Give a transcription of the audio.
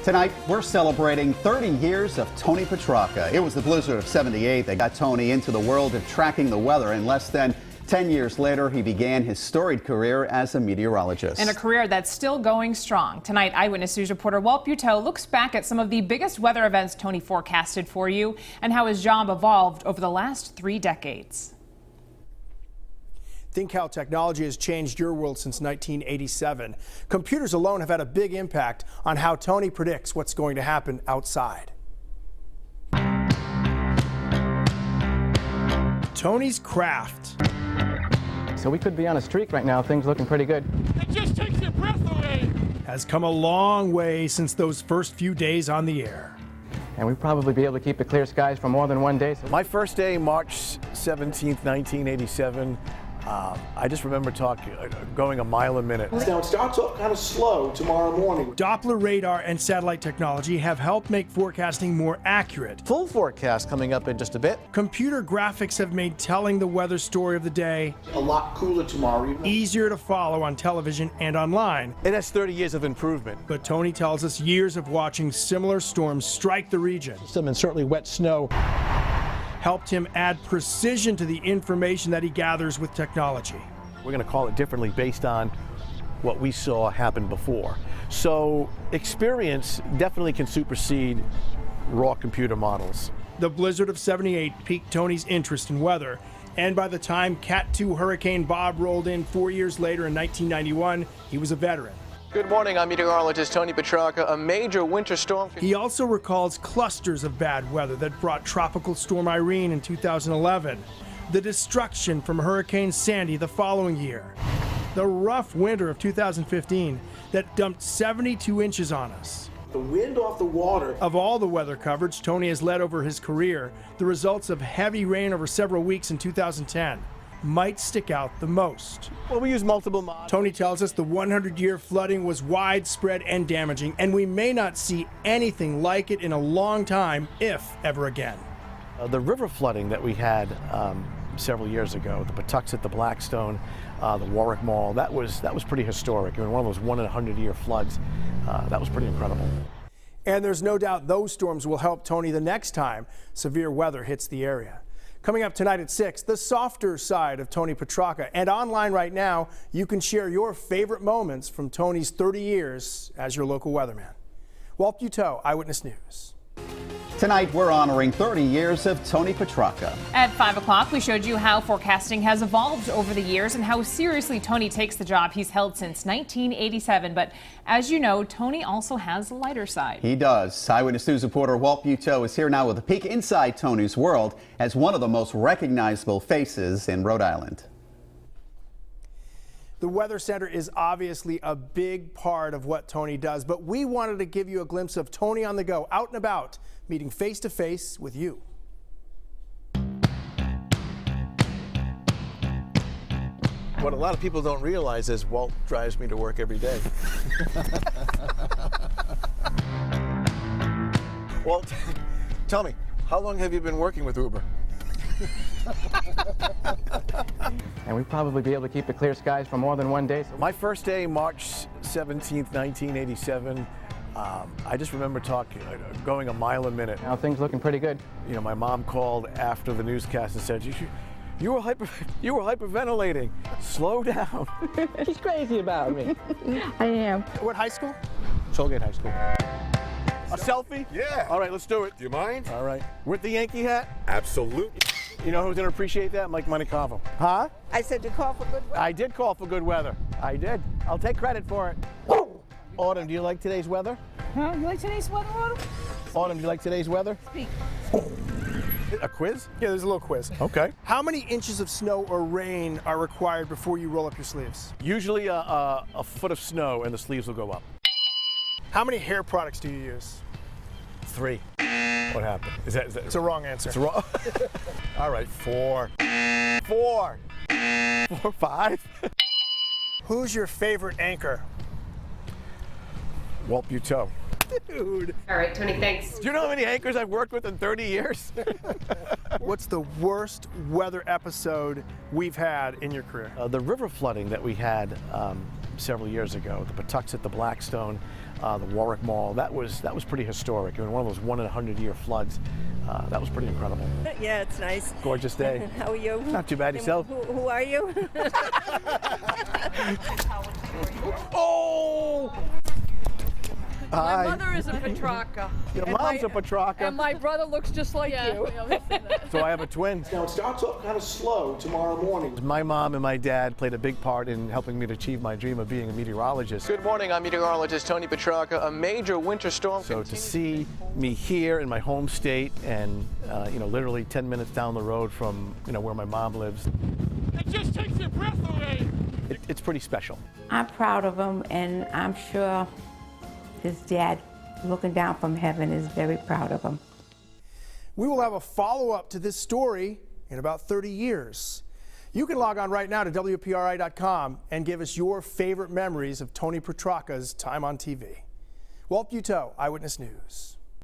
Tonight, we're celebrating 30 years of Tony Petrarca. It was the blizzard of '78 that got Tony into the world of tracking the weather, and less than 10 years later, he began his storied career as a meteorologist. And a career that's still going strong. Tonight, Eyewitness News reporter Walt Buteau looks back at some of the biggest weather events Tony forecasted for you and how his job evolved over the last 3 decades. Think how technology has changed your world since 1987. Computers alone have had a big impact on how Tony predicts what's going to happen outside. Tony's craft. So we could be on a streak right now. Things looking pretty good. It just takes your breath away. Has come a long way since those first few days on the air. And we'd probably be able to keep the clear skies for more than one day. So my first day, March 17th, 1987, I just remember going a mile a minute. Now it starts off kind of slow tomorrow morning. Doppler radar and satellite technology have helped make forecasting more accurate. Full forecast coming up in just a bit. Computer graphics have made telling the weather story of the day A lot cooler tomorrow evening. easier to follow on television and online. It has 30 years of improvement. But Tony tells us years of watching similar storms strike the region And certainly wet snow helped him add precision to the information that he gathers with technology. We're going to call it differently based on what we saw happen before. So experience definitely can supersede raw computer models. The blizzard of '78 piqued Tony's interest in weather, and by the time Cat 2 Hurricane Bob rolled in 4 years later in 1991, he was a veteran. good morning, I'm meteorologist Tony Petrarca. A major winter storm. He also recalls clusters of bad weather that brought Tropical Storm Irene in 2011, the destruction from Hurricane Sandy the following year, the rough winter of 2015 that dumped 72 inches on us. the wind off the water. Of all the weather coverage Tony has led over his career, the results of heavy rain over several weeks in 2010 might stick out the most. Well, we use multiple models. Tony tells us the 100-year flooding was widespread and damaging, and we may not see anything like it in a long time, if ever again. The river flooding that we had several years ago, the Patuxent, the Blackstone, the Warwick Mall, that was pretty historic. I mean, one of those 1-in-100-year floods, that was pretty incredible. And there's no doubt those storms will help Tony the next time severe weather hits the area. Coming up tonight at 6, the softer side of Tony Petrarca. And online right now, you can share your favorite moments from Tony's 30 years as your local weatherman. Walt Buteau, Eyewitness News. Tonight, we're honoring 30 years of Tony Petrarca. At 5 o'clock, we showed you how forecasting has evolved over the years and how seriously Tony takes the job he's held since 1987. But as you know, Tony also has a lighter side. He does. Eyewitness News reporter Walt Buteau is here now with a peek inside Tony's world as one of the most recognizable faces in Rhode Island. The Weather Center is obviously a big part of what Tony does, but we wanted to give you a glimpse of Tony on the go, out and about, meeting face to face with you. What a lot of people don't realize is Walt drives me to work every day. Walt, tell me, how long have you been working with Uber? And we'd probably be able to keep the clear skies for more than one day. So My first day, March 17th, 1987, I just remember going a mile a minute. now things looking pretty good. You know, my mom called after the newscast and said, you were hyperventilating. Slow down. He's crazy about me. I am. What high school? Tollgate High School. A selfie? Yeah. All right, let's do it. Do you mind? All right. With the Yankee hat? Absolutely. You know who's going to appreciate that? Mike Monicavo. Huh? I said to call for good weather. I did call for good weather. I did. I'll take credit for it. Autumn, do you like today's weather? Huh? You like today's weather, Autumn? Autumn, do you like today's weather? Speak. A quiz? Yeah, there's a little quiz. Okay. How many inches of snow or rain are required before you roll up your sleeves? Usually a foot of snow and the sleeves will go up. How many hair products do you use? 3. What happened? Is that It's a wrong answer. It's wrong. All right, 4. 4. 4, 5. Who's your favorite anchor? Walt Buteau. Dude. All right, Tony, thanks. Do you know how many anchors I've worked with in 30 years? What's the worst weather episode we've had in your career? The river flooding that we had several years ago, the Patuxent, the Blackstone, the Warwick Mall. That was pretty historic. I mean, one of those 1-in-100-year floods. That was pretty incredible. Yeah, it's nice. Gorgeous day. How are you? Not too bad. Yourself? Who are you? Oh! My mother is a Petrarca. Your And mom's a Petrarca. And my brother looks just like you. So I have a twin. Now it starts off kind of slow tomorrow morning. My mom and my dad played a big part in helping me to achieve my dream of being a meteorologist. Good morning, I'm meteorologist Tony Petrarca. A major winter storm So to see me here in my home state and, literally 10 minutes down the road from, where my mom lives, It just takes your breath away. it's pretty special. I'm proud of him, and I'm sure his dad, looking down from heaven, is very proud of him. We will have a follow-up to this story in about 30 years. You can log on right now to WPRI.com and give us your favorite memories of Tony Petrarca's time on TV. Walt Buteau, Eyewitness News.